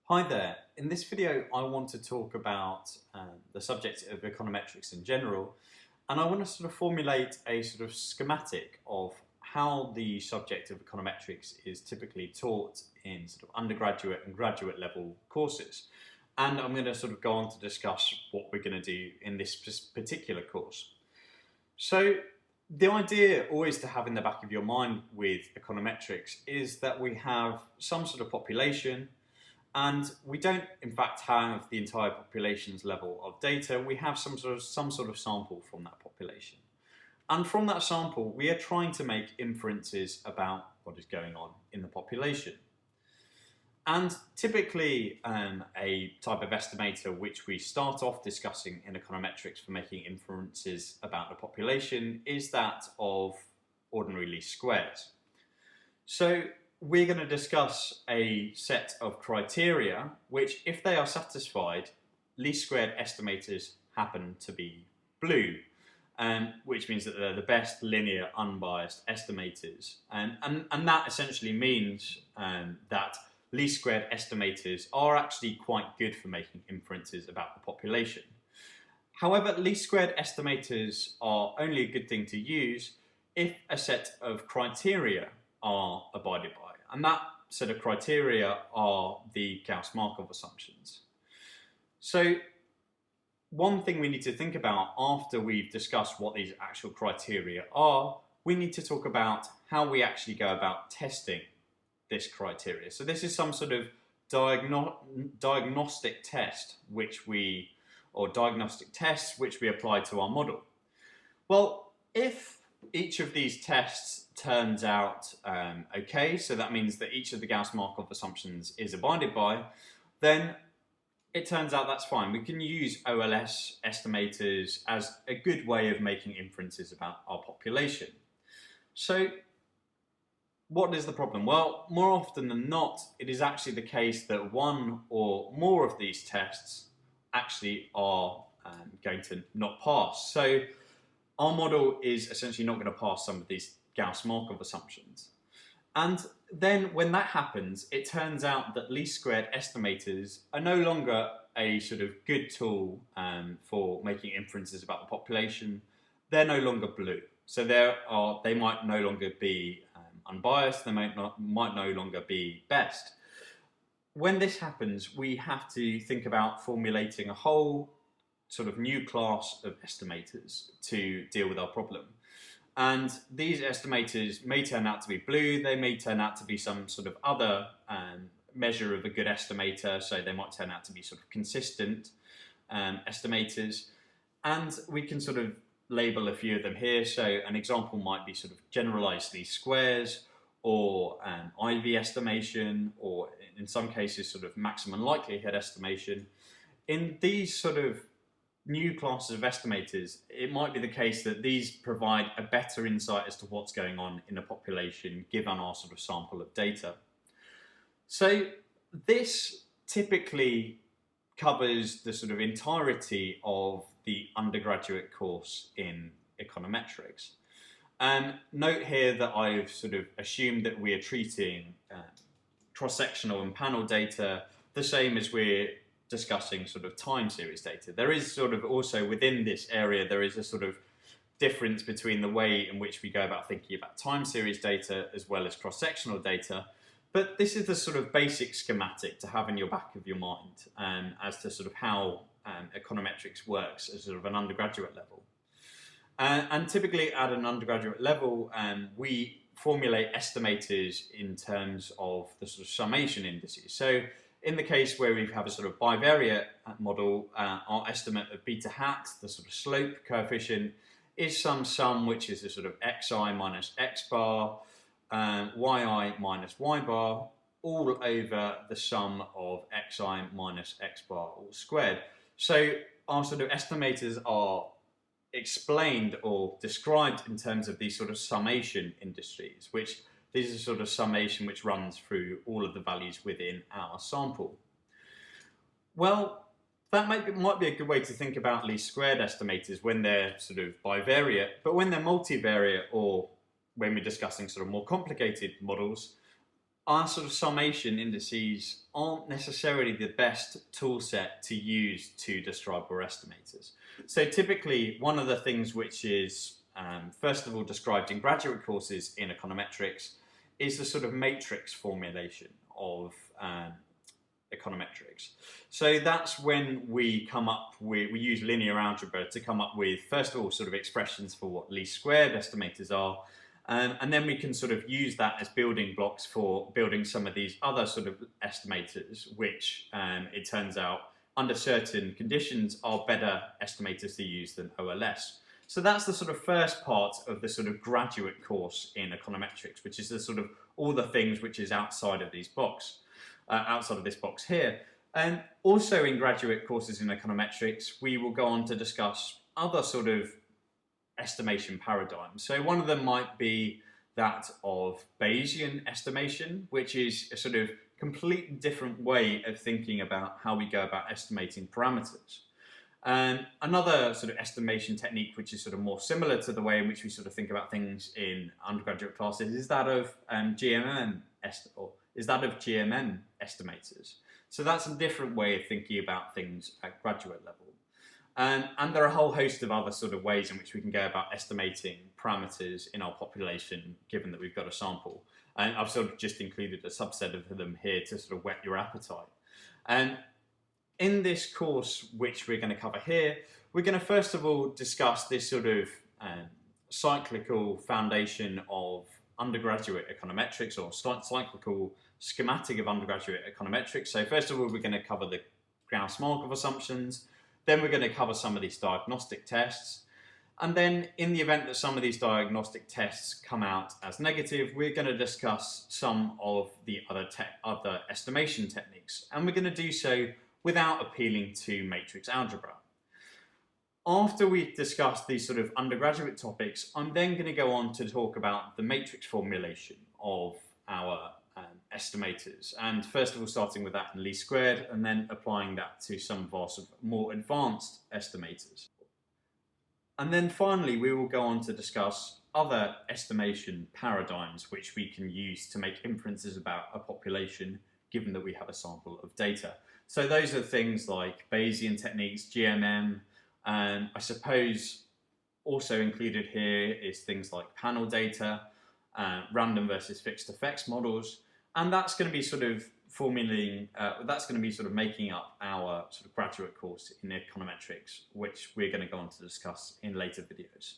Hi there. In this video I want to talk about the subject of econometrics in general, and I want to sort of formulate a sort of schematic of how the subject of econometrics is typically taught in sort of undergraduate and graduate level courses. And I'm going to sort of go on to discuss what we're going to do in this particular course. So the idea always to have in the back of your mind with econometrics is that we have some sort of population, and we don't in fact have the entire population's level of data. We have some sort of sample from that population. And from that sample, we are trying to make inferences about what is going on in the population. And typically a type of estimator which we start off discussing in econometrics for making inferences about the population is that of ordinary least squares. So we're going to discuss a set of criteria which, if they are satisfied, least squared estimators happen to be blue, which means that they're the best linear unbiased estimators. And that essentially means that least squared estimators are actually quite good for making inferences about the population. However, least squared estimators are only a good thing to use if a set of criteria are abided by. And that set of criteria are the gauss-markov assumptions. So one thing we need to think about after we've discussed what these actual criteria are, we need to talk about how we actually go about testing this criteria. So this is some sort of diagnostic test diagnostic tests which we apply to our model. Well, if each of these tests turns out okay, so that means that each of the Gauss-Markov assumptions is abided by, then it turns out that's fine. We can use OLS estimators as a good way of making inferences about our population. So what is the problem? Well, more often than not, it is actually the case that one or more of these tests actually are going to not pass. So our model is essentially not going to pass some of these Gauss-Markov assumptions. And then when that happens, it turns out that least squared estimators are no longer a sort of good tool for making inferences about the population. They're no longer blue. So they might no longer be unbiased, they might no longer be best. When this happens, we have to think about formulating a whole sort of new class of estimators to deal with our problem. And these estimators may turn out to be blue, they may turn out to be some sort of other measure of a good estimator, so they might turn out to be sort of consistent estimators. And we can sort of label a few of them here. So an example might be sort of generalized least squares, or IV estimation, or in some cases sort of maximum likelihood estimation. In these sort of new classes of estimators, it might be the case that these provide a better insight as to what's going on in the population given our sort of sample of data. So this typically covers the sort of entirety of the undergraduate course in econometrics. Note here that I've sort of assumed that we are treating cross-sectional and panel data the same as we're discussing sort of time series data. There is sort of also within this area, there is a sort of difference between the way in which we go about thinking about time series data as well as cross-sectional data. But this is the sort of basic schematic to have in your back of your mind as to sort of how econometrics works at sort of an undergraduate level. And typically at an undergraduate level, we formulate estimators in terms of the sort of summation indices. So in the case where we have a sort of bivariate model, our estimate of beta hat, the sort of slope coefficient, is some sum which is a sort of xi minus x bar, yi minus y bar, all over the sum of xi minus x bar all squared. So our sort of estimators are explained or described in terms of these sort of summation indices, which this is a sort of summation which runs through all of the values within our sample. Well, that might be a good way to think about least squared estimators when they're sort of bivariate, but when they're multivariate, or when we're discussing sort of more complicated models, our sort of summation indices aren't necessarily the best tool set to use to describe our estimators. So typically, one of the things which is first of all described in graduate courses in econometrics is the sort of matrix formulation of econometrics. So that's when we come up with, we use linear algebra to come up with, first of all, sort of expressions for what least squared estimators are, and then we can sort of use that as building blocks for building some of these other sort of estimators, which it turns out under certain conditions are better estimators to use than OLS. So that's the sort of first part of the sort of graduate course in econometrics, which is the sort of all the things which is outside of these box, outside of this box here. And also in graduate courses in econometrics, we will go on to discuss other sort of estimation paradigms. So one of them might be that of Bayesian estimation, which is a sort of completely different way of thinking about how we go about estimating parameters. Another sort of estimation technique, which is sort of more similar to the way in which we sort of think about things in undergraduate classes, is that of GMM estimators. So that's a different way of thinking about things at graduate level. And there are a whole host of other sort of ways in which we can go about estimating parameters in our population, given that we've got a sample. And I've sort of just included a subset of them here to sort of whet your appetite. And in this course, which we're going to cover here, we're going to first of all discuss this sort of cyclical foundation of undergraduate econometrics, or cyclical schematic of undergraduate econometrics. So first of all, we're going to cover the gauss-markov assumptions. Then we're going to cover some of these diagnostic tests. And then in the event that some of these diagnostic tests come out as negative, we're going to discuss some of the other estimation techniques. And we're going to do so without appealing to matrix algebra. After we've discussed these sort of undergraduate topics, I'm then going to go on to talk about the matrix formulation of our estimators, and first of all starting with that in least squared and then applying that to some of our sort of more advanced estimators. And then finally we will go on to discuss other estimation paradigms which we can use to make inferences about a population given that we have a sample of data. So those are things like Bayesian techniques, GMM, and I suppose also included here is things like panel data, random versus fixed effects models, and that's going to be sort of making up our sort of graduate course in econometrics, which we're going to go on to discuss in later videos.